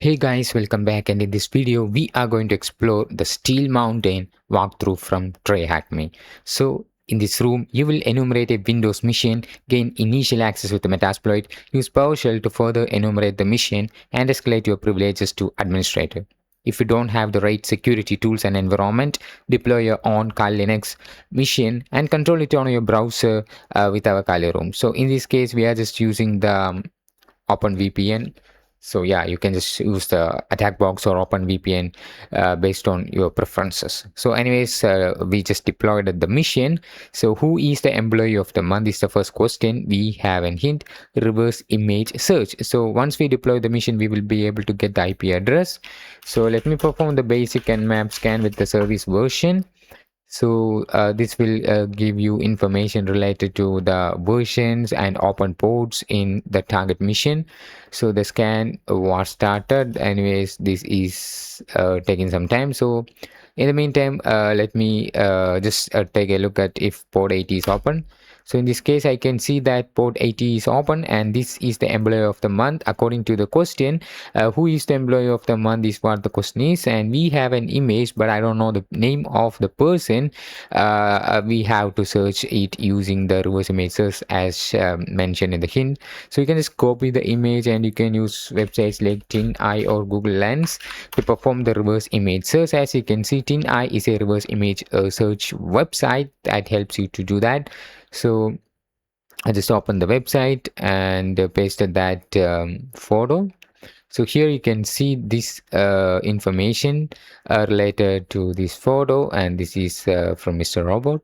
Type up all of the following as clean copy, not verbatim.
Hey guys, welcome back, and in this video we are going to explore the Steel Mountain walkthrough from TryHackMe. So in this room, you will enumerate a Windows machine, gain initial access with the Metasploit, use PowerShell to further enumerate the machine, and escalate your privileges to administrator. If you don't have the right security tools and environment, deploy your own Kali Linux machine and control it on your browser with our Kali room. So in this case, we are just using the OpenVPN. So yeah, you can just use the attack box or OpenVPN based on your preferences. So anyways, we just deployed the mission. So who is the employee of the month is the first question. We have an hint: reverse image search. So once we deploy the mission, we will be able to get the IP address. So let me perform the basic nmap scan with the service version. So this will give you information related to the versions and open ports in the target mission. So the scan was started. Anyways, this is taking some time. So in the meantime, let me just take a look at if port 80 is open. So in this case, I can see that port 80 is open, and this is the employee of the month according to the question. Who is the employee of the month is what the question is, and we have an image, but I don't know the name of the person. We have to search it using the reverse image search as mentioned in the hint. So you can just copy the image, and you can use websites like TinEye or Google Lens to perform the reverse image search. As you can see, TinEye is a reverse image search website that helps you to do that. So I just opened the website and pasted that photo. So here you can see this information related to this photo, and this is from Mr. Robot,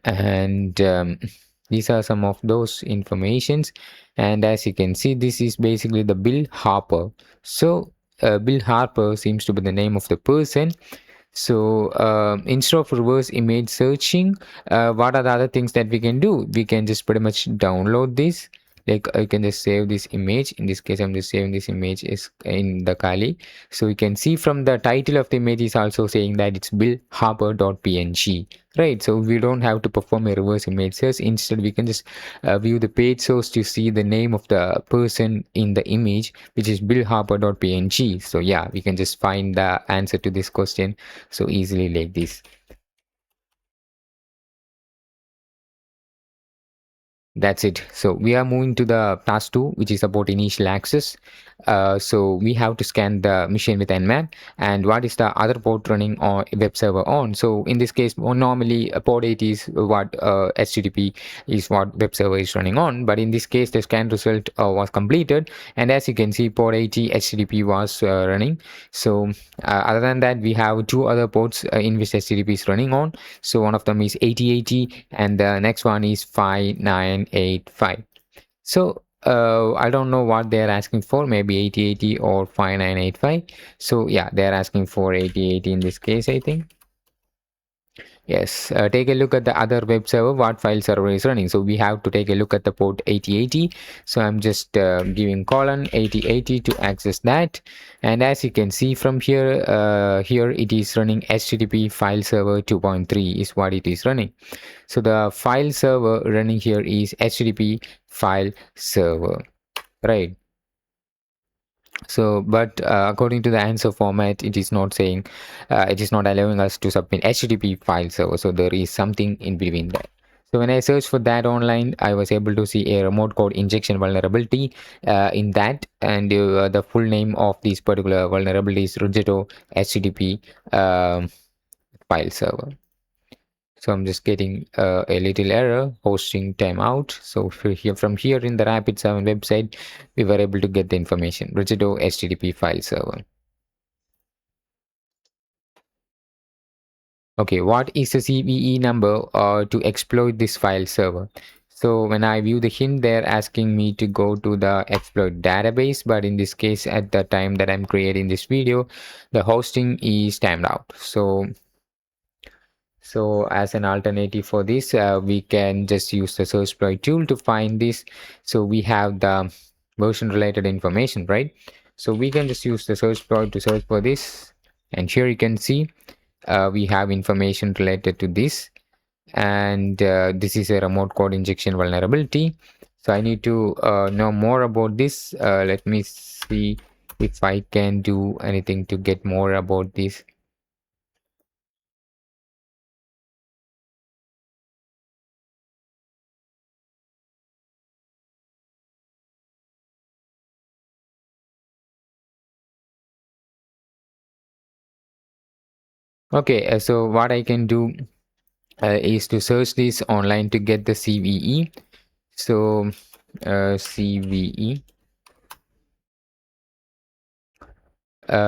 and these are some of those informations. And as you can see, this is basically the Bill Harper. So Bill Harper seems to be the name of the person. So instead of reverse image searching, what are the other things that we can do? We can just pretty much download this. Like I can just save this image. In this case, I'm just saving this image is in the Kali. So you can see from the title of the image is also saying that it's billharper.png. Right. So we don't have to perform a reverse image search. Instead, we can just view the page source to see the name of the person in the image, which is billharper.png. So yeah, we can just find the answer to this question so easily like this. That's it. So we are moving to the task 2, which is about initial access. So we have to scan the machine with nmap, and what is the other port running on web server on. So in this case, normally port 80 is what HTTP is what web server is running on, but in this case the scan result was completed, and as you can see, port 80 HTTP was running. So other than that, we have two other ports in which HTTP is running on. So one of them is 8080 and the next one is 5985. So I don't know what they're asking for, maybe 8080 or 5985. So yeah, they're asking for 8080 in this case, I think. Yes, take a look at the other web server, what file server is running. So we have to take a look at the port 8080. So I'm just giving colon 8080 to access that. And as you can see from here, here it is running HTTP file server 2.3 is what it is running. So the file server running here is HTTP file server, right? So but according to the answer format, it is not saying it is not allowing us to submit HTTP file server. So there is something in between that. So when I searched for that online, I was able to see a remote code injection vulnerability in that, and the full name of this particular vulnerability is Rigetto HTTP file server. So I'm just getting a little error, hosting timeout. So from here in the Rapid7 website, we were able to get the information, Rigetto HTTP file server. Okay, what is the CVE number to exploit this file server? So when I view the hint, they're asking me to go to the exploit database, but in this case, at the time that I'm creating this video, the hosting is timed out. So as an alternative for this, we can just use the search exploit tool to find this. So we have the version related information, right? So we can just use the search exploit to search for this. And here you can see we have information related to this. And this is a remote code injection vulnerability. So I need to know more about this. Let me see if I can do anything to get more about this. Okay, so what I can do is to search this online to get the CVE. So CVE,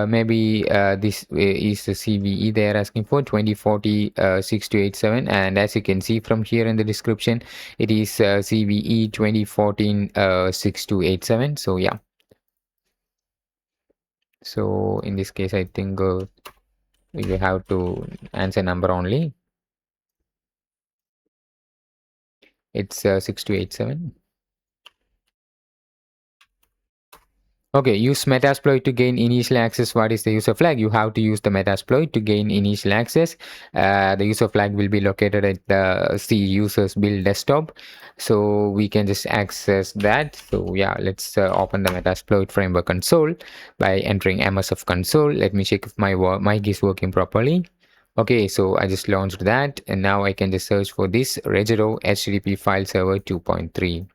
maybe this is the CVE they are asking for, 2040 6287, and as you can see from here in the description, it is CVE 2014 6287. So yeah, so in this case I think you have to answer number only. It's 6287. Okay, use Metasploit to gain initial access. What is the user flag? You have to use the Metasploit to gain initial access. The user flag will be located at the C users build desktop. So we can just access that. So yeah, let's open the Metasploit framework console by entering MSF console. Let me check if my mic is working properly. Okay, so I just launched that, and now I can just search for this Regero HTTP file server 2.3.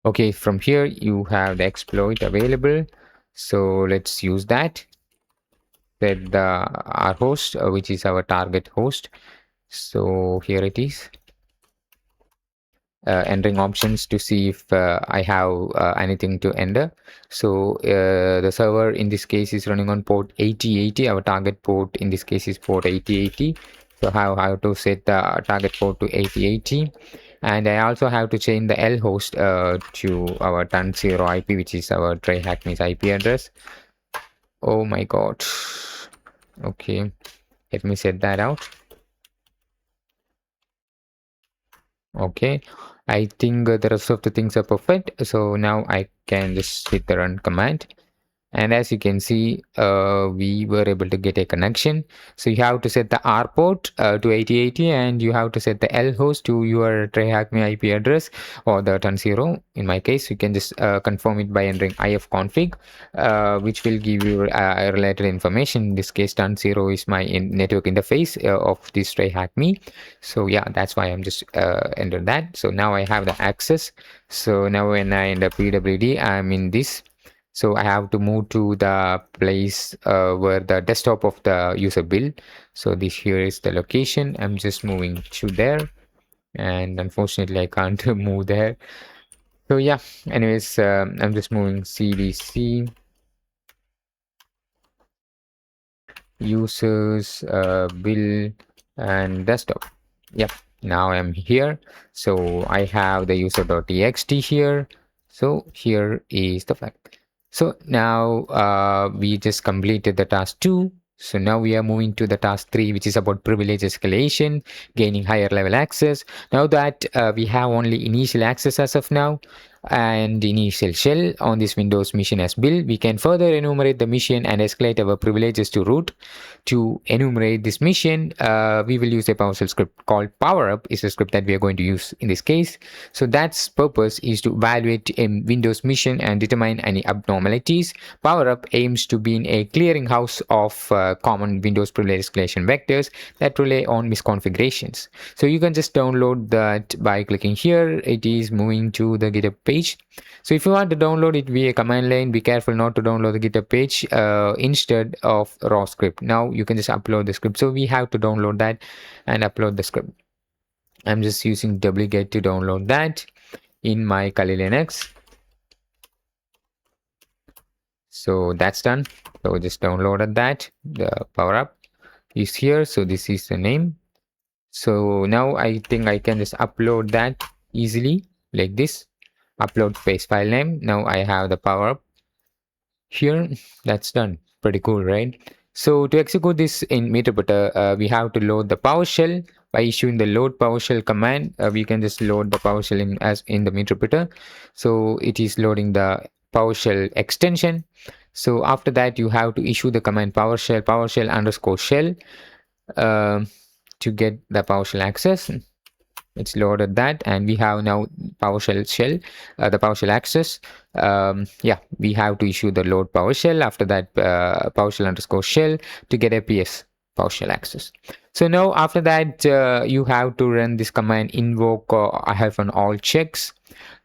Okay, from here you have the exploit available. So let's use that. Set the our host, which is our target host. So here it is. Entering options to see if I have anything to enter. So the server in this case is running on port 8080. Our target port in this case is port 8080. So how to set the target port to 8080. And I also have to change the L host to our TUN0 IP, which is our TryHackMe's IP address. Oh my god. Okay, let me set that out. Okay, I think the rest of the things are perfect. So now I can just hit the run command. And as you can see, we were able to get a connection. So you have to set the R port to 8080, and you have to set the L host to your TryHackMe IP address or the TUN0. In my case, you can just confirm it by entering ifconfig, which will give you related information. In this case, TUN0 is my network interface of this TryHackMe. So yeah, that's why I'm just enter that. So now I have the access. So now when I enter PWD, I'm in this. So I have to move to the place where the desktop of the user build. So this here is the location. I'm just moving to there, and unfortunately I can't move there. So yeah, anyways, I'm just moving CDC users build and desktop. Yep, now I'm here. So I have the user.txt here. So here is the file. So now we just completed the task 2. So now we are moving to the task 3, which is about privilege escalation, gaining higher level access. Now that we have only initial access as of now and initial shell on this Windows machine as built, we can further enumerate the mission and escalate our privileges to root. To enumerate this mission, we will use a PowerShell script called PowerUp. Is a script that we are going to use in this case. So that's purpose is to evaluate a Windows mission and determine any abnormalities. PowerUp aims to be a clearinghouse of common Windows privilege escalation vectors that rely on misconfigurations. So you can just download that by clicking here. It is moving to the GitHub page. So if you want to download it via command line, be careful not to download the GitHub page instead of raw script. Now you can just upload the script. So we have to download that and upload the script. I'm just using wget to download that in my Kali Linux. So that's done. So just downloaded that. The PowerUp is here. So this is the name. So now I think I can just upload that easily like this. Upload paste file name. Now I have the PowerUp here. That's done. Pretty cool, right? So to execute this in Meterpreter, we have to load the PowerShell by issuing the load PowerShell command. We can just load the PowerShell in the Meterpreter. So it is loading the PowerShell extension. So after that, you have to issue the command PowerShell underscore shell to get the PowerShell access. it's loaded that, and we have now PowerShell, the PowerShell access. Yeah, we have to issue the load PowerShell. After that, PowerShell underscore shell to get a PS PowerShell access. So now after that, you have to run this command invoke hyphen all checks.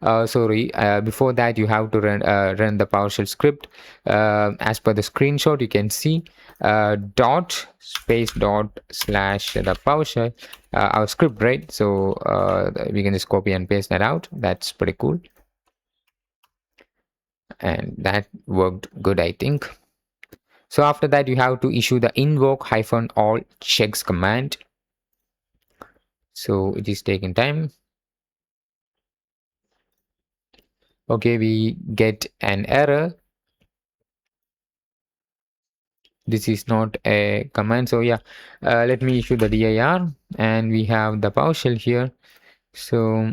Sorry, before that you have to run the PowerShell script. As per the screenshot, you can see dot space dot slash the PowerShell, our script, right? So we can just copy and paste that out. That's pretty cool, and that worked good, I think. So after that, you have to issue the invoke hyphen all checks command. So it is taking time. Okay, we get an error. This is not a command. So yeah, let me issue the dir, and we have the PowerShell here. So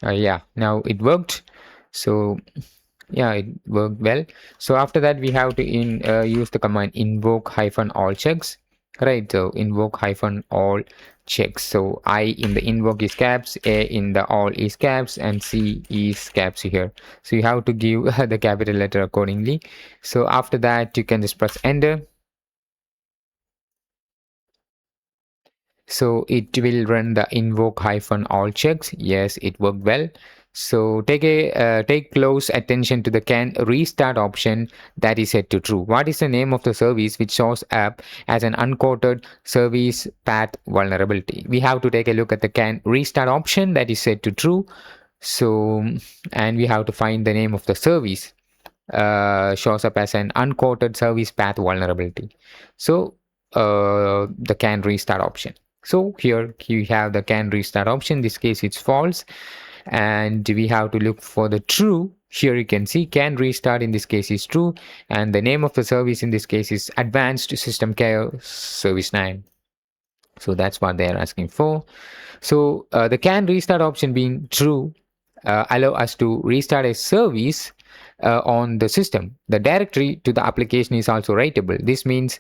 yeah, now it worked. So yeah, it worked well. So after that, we have to use the command invoke hyphen all checks, right? So invoke hyphen all checks. So I in the invoke is caps, A in the all is caps, and C is caps here. So you have to give the capital letter accordingly. So after that, you can just press enter. So it will run the invoke hyphen all checks. Yes, it worked well. So take close attention to the can restart option that is set to true. What is the name of the service which shows up as an unquoted service path vulnerability? We have to take a look at the can restart option that is set to true. So, and we have to find the name of the service shows up as an unquoted service path vulnerability. So the can restart option. So here you have the can restart option. In this case, it's false, and we have to look for the true. Here you can see can restart in this case is true, and the name of the service in this case is Advanced System Care Service 9. So that's what they are asking for. So the can restart option being true allow us to restart a service on the system. The directory to the application is also writable. This means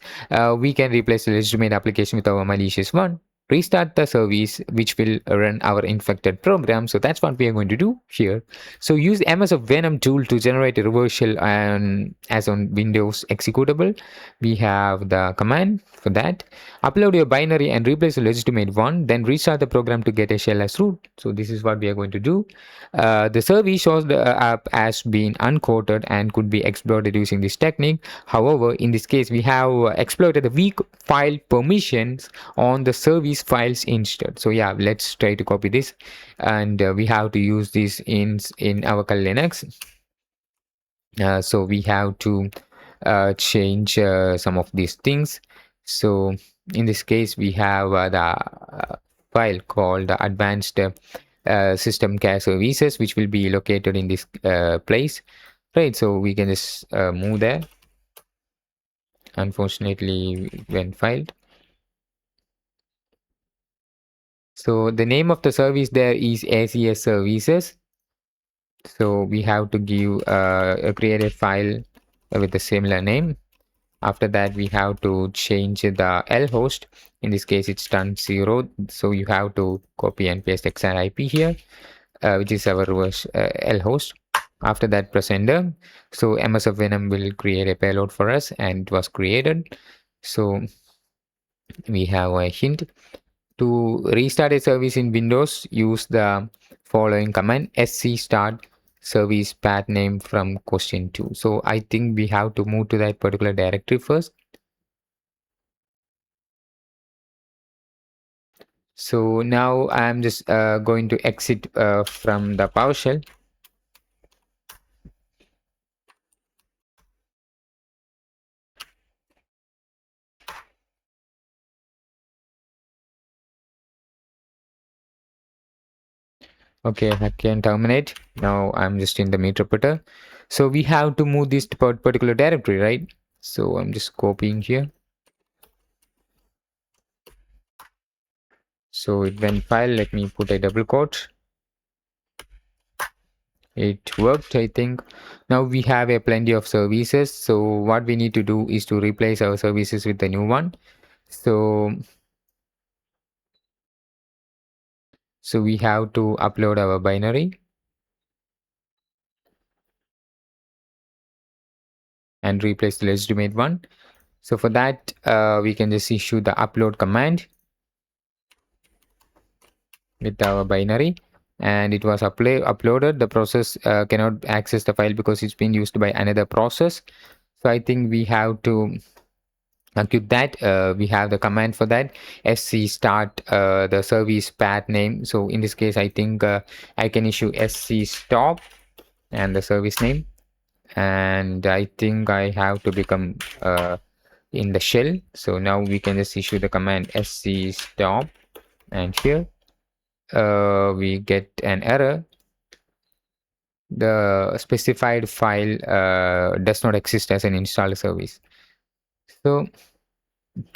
we can replace the legitimate application with our malicious one, restart the service which will run our infected program. So that's what we are going to do here. So use MS of Venom tool to generate a reverse shell as on Windows executable. We have the command for that. Upload your binary and replace the legitimate one, then restart the program to get a shell as root. So this is what we are going to do. The service shows the app as being unquoted and could be exploited using this technique. However, in this case, we have exploited the weak file permissions on the service files instead. So yeah, let's try to copy this, and we have to use this in our Kali Linux. So we have to change some of these things. So in this case, we have the file called the advanced system care services, which will be located in this place, right? So we can just move there. Unfortunately, when filed. So the name of the service there is ACS services. So we have to give create a file with a similar name. After that, we have to change the L host. In this case, it's done 0. So you have to copy and paste exact IP here, which is our reverse L host. After that, press enter. So MS of Venom will create a payload for us, and it was created. So we have a hint. To restart a service in Windows, use the following command: sc start service path name from question 2. So I think we have to move to that particular directory first. So now I'm just going to exit from the PowerShell. Okay, I can terminate. Now I'm just in the interpreter. So we have to move this particular directory, right? So I'm just copying here. So it went file. Let me put a double quote. It worked, I think. Now we have a plenty of services, so what we need to do is to replace our services with the new one. So so we have to upload our binary and replace the legitimate one. So for that, we can just issue the upload command with our binary, and it was uploaded. The process cannot access the file because it's been used by another process. So I think we have to quit that. We have the command for that, sc start the service path name. So in this case, I think I can issue sc stop and the service name, and I think I have to become in the shell. So now we can just issue the command sc stop, and here we get an error. The specified file does not exist as an installed service. So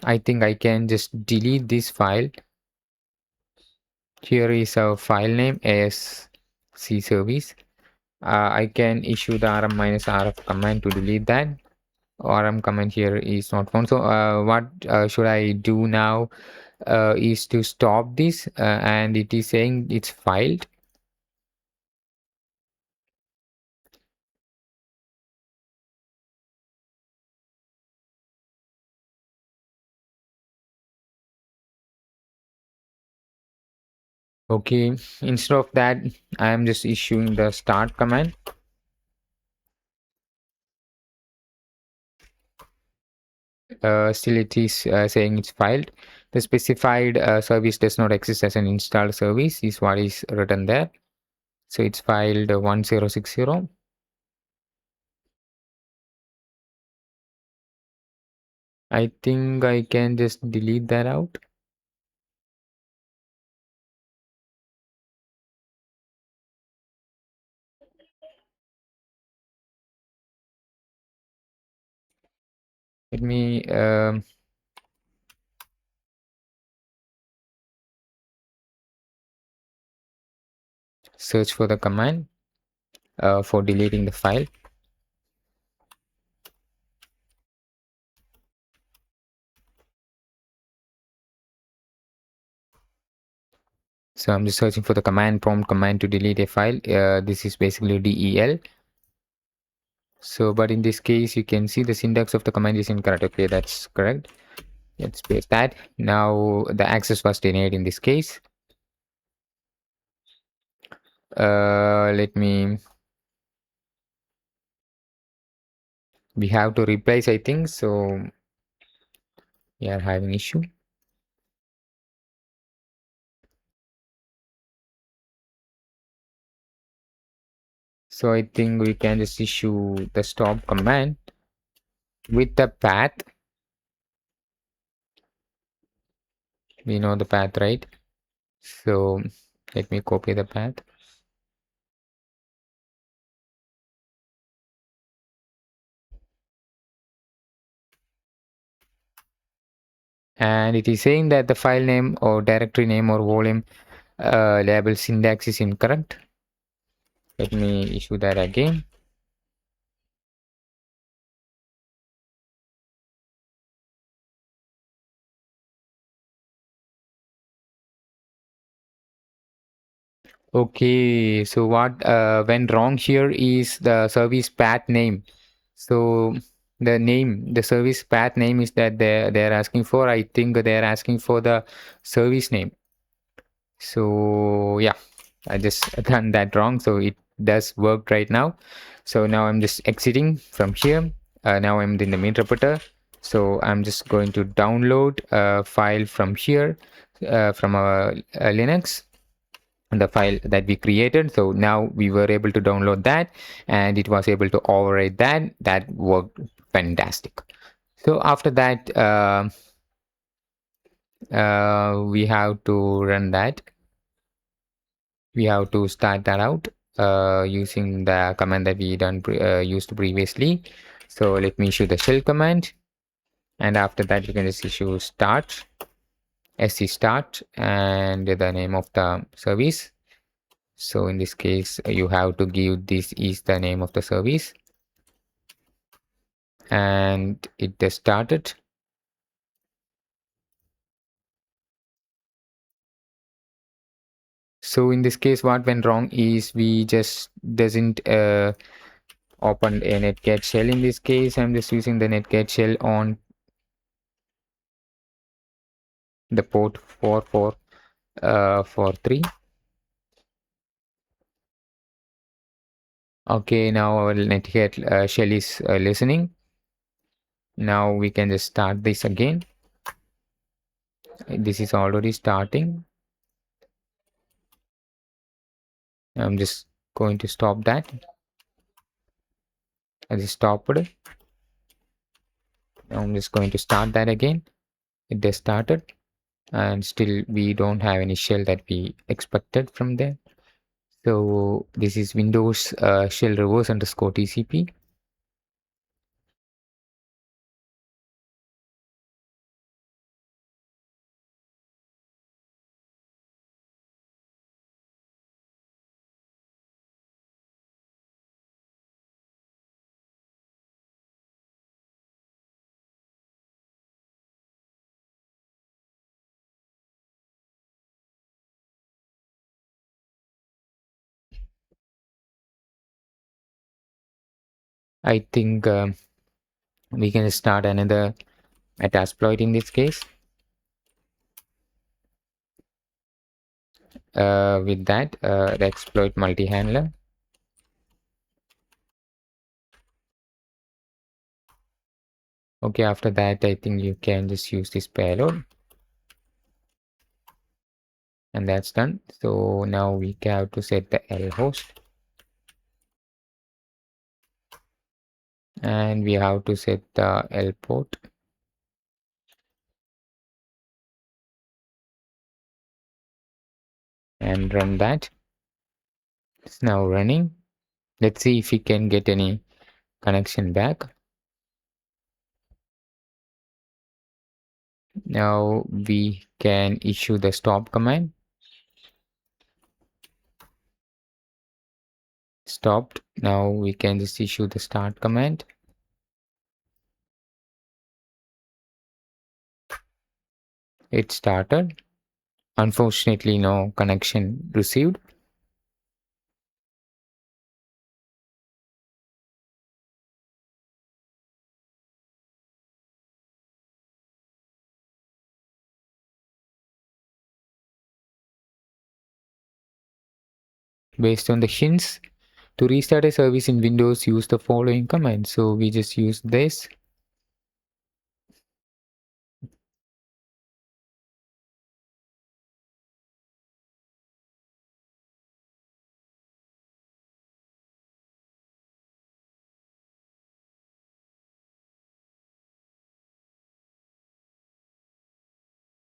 I think I can just delete this file. Here is our file name as C service. I can issue the rm-rf command to delete that. Rm command here is not found. So what should I do now is to stop this, and it is saying it's filed. Okay, instead of that, I am just issuing the start command. Still it is saying it's filed. The specified service does not exist as an installed service is what is written there. So it's filed 1060. I think I can just delete that out. Let me search for the command for deleting the file. So I'm just searching for the command prompt command to delete a file. This is basically del. So, but in this case, you can see the syntax of the command is incorrect. Okay, that's correct. Let's paste that. Now the access was denied in this case. Let me. We have to replace, I think. So we are having issue. So I think we can just issue the stop command with the path. We know the path, right? So let me copy the path. And it is saying that the file name or directory name or volume label syntax is incorrect. Let me issue that again. Okay, so what went wrong here is the service path name. So the service path name is that they're asking for. I think they're asking for the service name. So yeah, I just done that wrong. So it does work right now. So now I'm just exiting from here. Now I'm in the main interpreter. So I'm just going to download a file from here from our Linux, the file that we created. So now we were able to download that, and it was able to override that. That worked fantastic. So after that, we have to run that. We have to start that out using the command that we used previously. So let me issue the shell command, and after that we can just issue sc start and the name of the service. So in this case, you have to give this is the name of the service, and it just started. So in this case, what went wrong is we just doesn't open a netcat shell. In this case, I'm just using the netcat shell on the port 4443. Okay, now our netcat shell is listening. Now we can just start this again. This is already starting. I'm just going to stop that. I just stopped. Now I'm just going to start that again. It just started, and still we don't have any shell that we expected from there. So this is Windows shell reverse underscore TCP. I think we can start another metasploit in this case. With that, the exploit multi-handler. Okay, after that, I think you can just use this payload, and that's done. So now we have to set the L host, and we have to set the L port, and run that. It's now running. Let's see if we can get any connection back. Now we can issue the stop command. Stopped. Now we can just issue the start command. It started. Unfortunately, no connection received. Based on the hints, to restart a service in Windows, use the following command. So we just use this.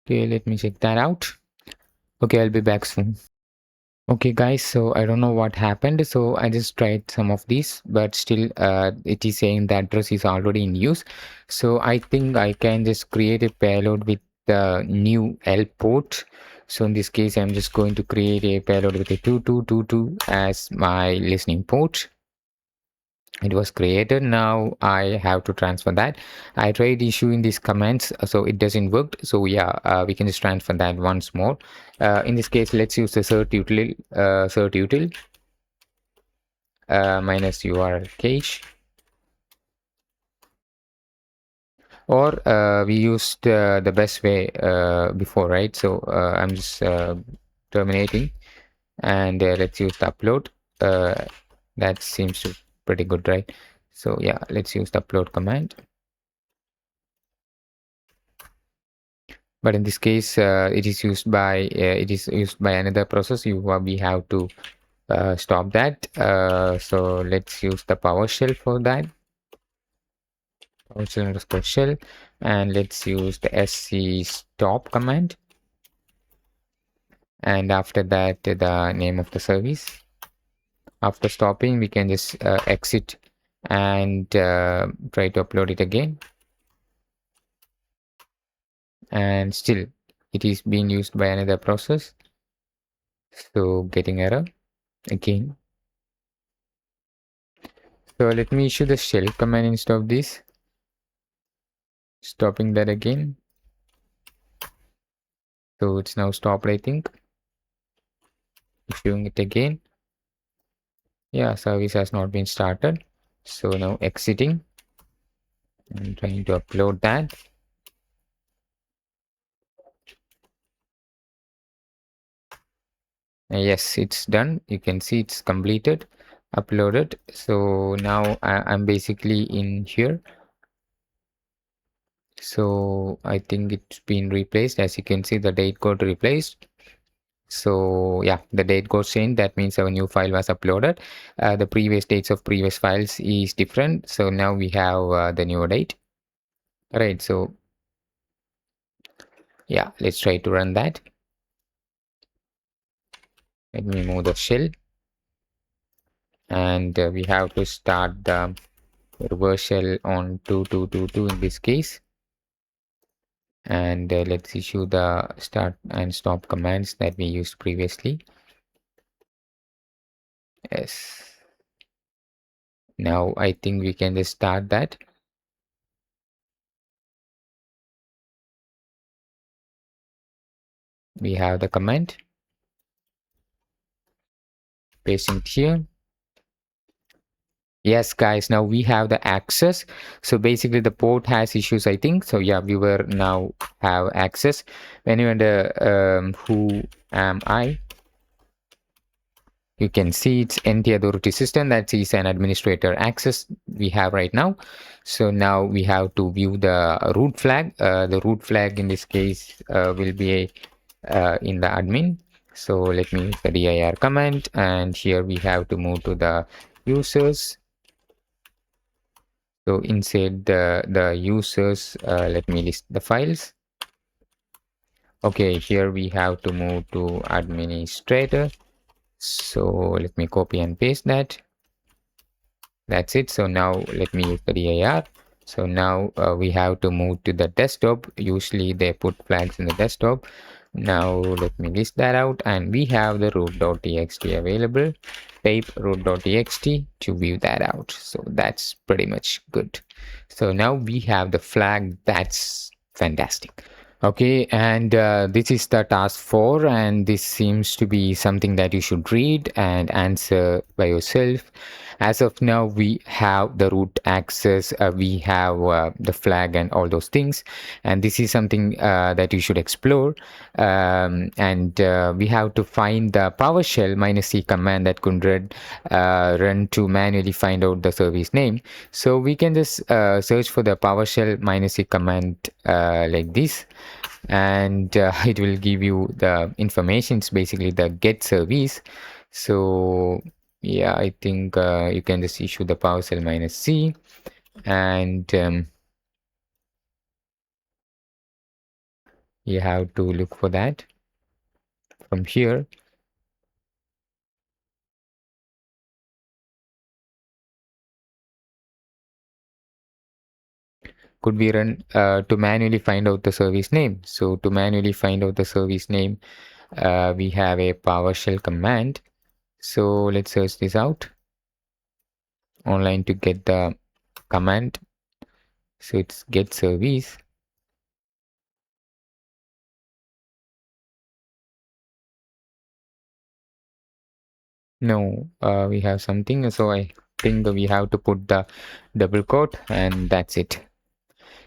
Okay, let me check that out. Okay, I'll be back soon. Okay guys, so I don't know what happened. So I just tried some of these, but still it is saying the address is already in use. So I think I can just create a payload with the new L port. So in this case, I'm just going to create a payload with a 2222 as my listening port. It was created. Now I have to transfer that. I tried issuing these commands, so it doesn't work. So yeah, we can just transfer that once more. In this case, let's use the cert util minus URL cache, or we used the best way before, right? So I'm just terminating, and let's use the upload. That seems to pretty good, right? So yeah, let's use the upload command. But in this case, it is used by another process. We have to stop that. So let's use the PowerShell for that. PowerShell underscore shell, and let's use the sc stop command. And after that, the name of the service. After stopping, we can just exit and try to upload it again. And still, it is being used by another process. So getting error. again. So let me issue the shell command instead of this, stopping that again. So it's now stopped, I think. Issuing it again. Yeah, service has not been started. So now exiting and trying to upload that. Yes, it's done. You can see it's completed, uploaded. So now I'm basically in here. So I think it's been replaced. As you can see, the date got replaced. So yeah, the date got changed. That means our new file was uploaded. The previous dates of previous files is different. So now we have the new date. Right. So yeah, let's try to run that. Let me move the shell, and we have to start the reverse shell on 2222 in this case. And let's issue the start and stop commands that we used previously. Yes. Now I think we can just start that. We have the command, paste it here. Yes, guys, now we have the access. So basically the port has issues, I think. So yeah, we were now have access. When you enter who am I, you can see it's NT authority system. That is an administrator access we have right now. So now we have to view the root flag. The root flag in this case will be in the admin. So let me use the dir command, and here we have to move to the users. So inside the users, let me list the files. Okay, here we have to move to administrator. So let me copy and paste that. That's it. So now let me use the dir. So now we have to move to the desktop. Usually they put flags in the desktop. Now let me list that out, and we have the root.txt available. Type root.txt to view that out. So that's pretty much good. So now we have the flag. That's fantastic. Okay, and this is the task 4, and this seems to be something that you should read and answer by yourself. As of now, we have the root access, we have the flag and all those things, and this is something that you should explore. And we have to find the PowerShell -c command that could run to manually find out the service name. So we can just search for the PowerShell -c command like this, and it will give you the information. It's basically the get service. So yeah, I think you can just issue the PowerShell -c, and you have to look for that from here. Could be run to manually find out the service name. So to manually find out the service name, we have a PowerShell command. So let's search this out online to get the command. So it's get service. No, we have something. So I think we have to put the double quote, and that's it.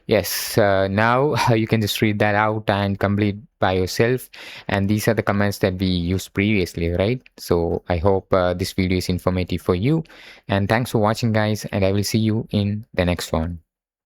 Yes, now you can just read that out and complete by yourself. And these are the commands that we used previously, right? So I hope this video is informative for you. And thanks for watching, guys. And I will see you in the next one.